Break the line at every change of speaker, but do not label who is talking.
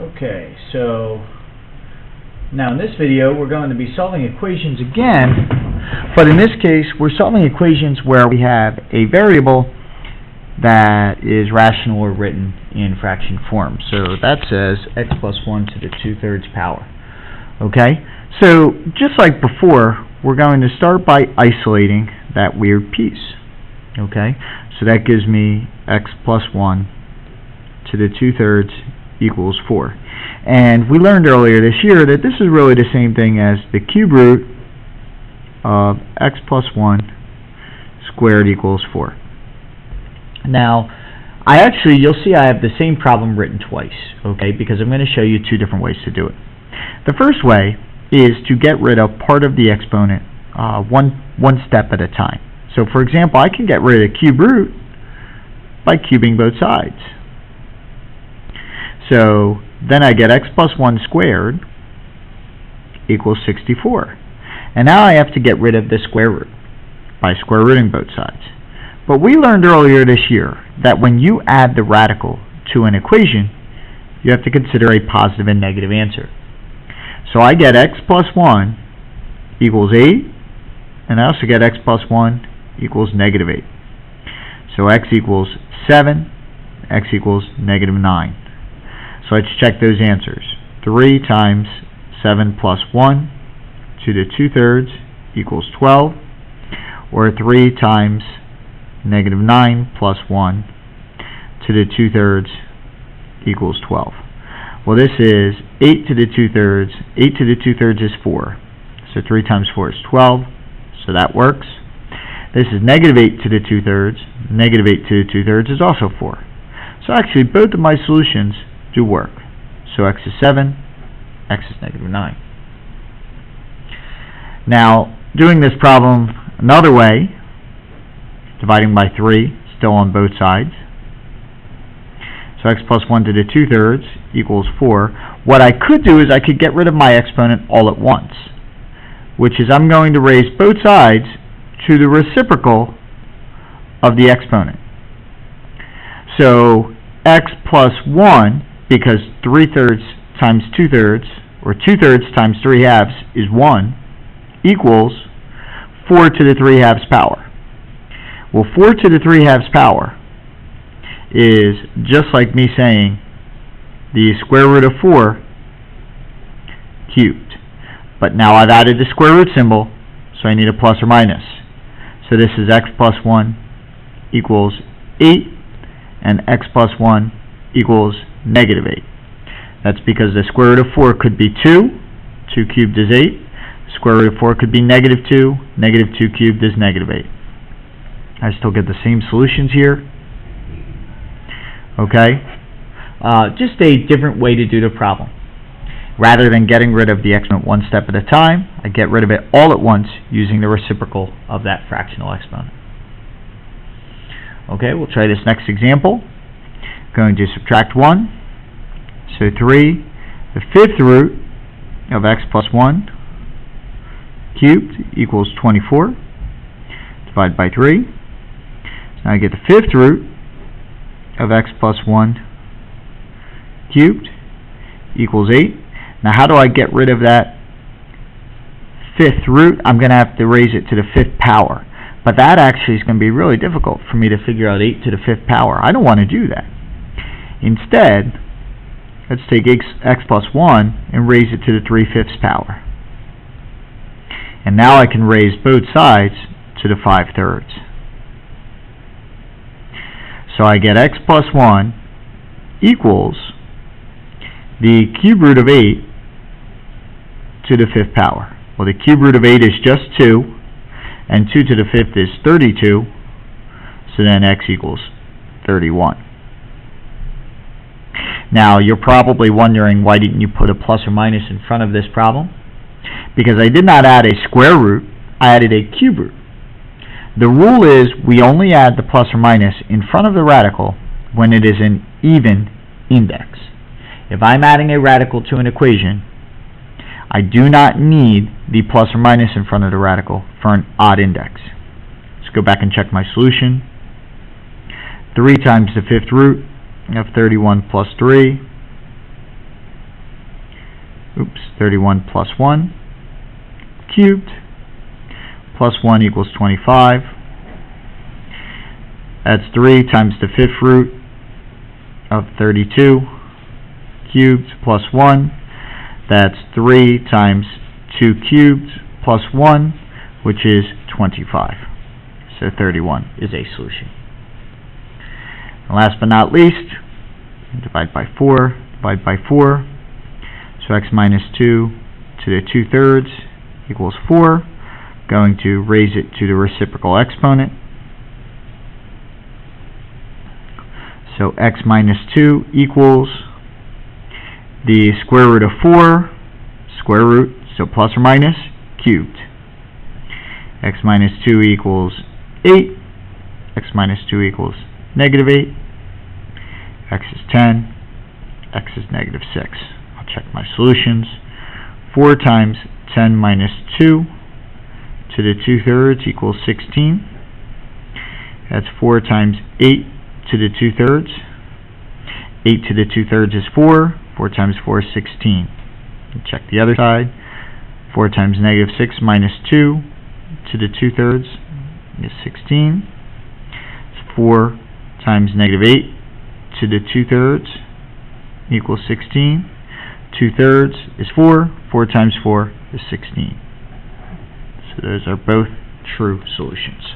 Okay, so now in this video we're going to be solving equations again, but in this case we're solving equations where we have a variable that is rational or written in fraction form. So that says x plus 1 to the 2/3 power. Okay, so just like before, we're going to start by isolating that weird piece. Okay, so that gives me x plus 1 to the 2/3 equals 4. And we learned earlier this year that this is really the same thing as the cube root of x plus 1 squared equals 4. Now, you'll see I have the same problem written twice, okay, because I'm going to show you two different ways to do it. The first way is to get rid of part of the exponent one step at a time. So, for example, I can get rid of the cube root by cubing both sides. So then I get x plus 1 squared equals 64. And now I have to get rid of the square root by square rooting both sides. But we learned earlier this year that when you add the radical to an equation, you have to consider a positive and negative answer. So I get x plus 1 equals 8, and I also get x plus 1 equals negative 8. So x equals 7, x equals negative 9. So let's check those answers. 3 times 7 plus 1 to the 2/3 equals 12, or 3 times negative 9 plus 1 to the 2/3 equals 12. Well, this is 8 to the 2/3. 8 to the 2/3 is 4. So 3 times 4 is 12. So that works. This is negative 8 to the 2/3. Negative 8 to the 2/3 is also 4. So actually, both of my solutions do work. So x is 7, x is negative 9. Now, doing this problem another way, dividing by 3, still on both sides. So x plus 1 to the 2/3 equals 4. What I could do is I could get rid of my exponent all at once, which is I'm going to raise both sides to the reciprocal of the exponent. So x plus 1, because 3/3 times 2/3, or 2/3 times 3/2 is 1, equals 4 to the 3/2 power. Well, 4 to the 3/2 power is just like me saying the square root of 4 cubed. But now I've added the square root symbol, so I need a plus or minus. So this is x plus 1 equals 8, and x plus 1 equals negative 8. That's because the square root of 4 could be 2. 2 cubed is 8. The square root of 4 could be negative 2. Negative 2 cubed is negative 8. I still get the same solutions here. Okay? Just a different way to do the problem. Rather than getting rid of the exponent one step at a time, I get rid of it all at once using the reciprocal of that fractional exponent. Okay, we'll try this next example. Going to subtract 1. So 3, the 5th root of x plus 1 cubed equals 24. Divide by 3. So now I get the 5th root of x plus 1 cubed equals 8. Now how do I get rid of that 5th root? I'm going to have to raise it to the 5th power. But that actually is going to be really difficult for me to figure out 8 to the 5th power. I don't want to do that. Instead, let's take x plus 1 and raise it to the 3/5 power. And now I can raise both sides to the 5/3. So I get x plus 1 equals the cube root of 8 to the 5th power. Well, the cube root of 8 is just 2, and 2 to the 5th is 32, so then x equals 31. Now, you're probably wondering, why didn't you put a plus or minus in front of this problem? Because I did not add a square root, I added a cube root. The rule is we only add the plus or minus in front of the radical when it is an even index. If I'm adding a radical to an equation, I do not need the plus or minus in front of the radical for an odd index. Let's go back and check my solution. 3 times the 5th root of 31 plus 3 31 plus 1 cubed plus 1 equals 25. That's 3 times the 5th root of 32 cubed plus 1. That's 3 times 2 cubed plus 1, which is 25. So 31 is a solution. And last but not least, divide by 4, divide by 4. So x minus 2 to the 2/3 equals 4. Going to raise it to the reciprocal exponent. So x minus 2 equals the square root of 4, square root, so plus or minus, cubed. X minus 2 equals 8. X minus 2 equals negative 8. X is 10. X is negative 6. I'll check my solutions. 4 times 10 minus 2 to the 2/3 equals 16. That's 4 times 8 to the 2/3. 8 to the 2/3 is 4. 4 times 4 is 16. Check the other side. 4 times negative 6 minus 2 to the 2/3 is 16. It's 4 times negative 8 to the 2/3 equals 16. 2/3 is 4. 4 times 4 is 16. So those are both true solutions.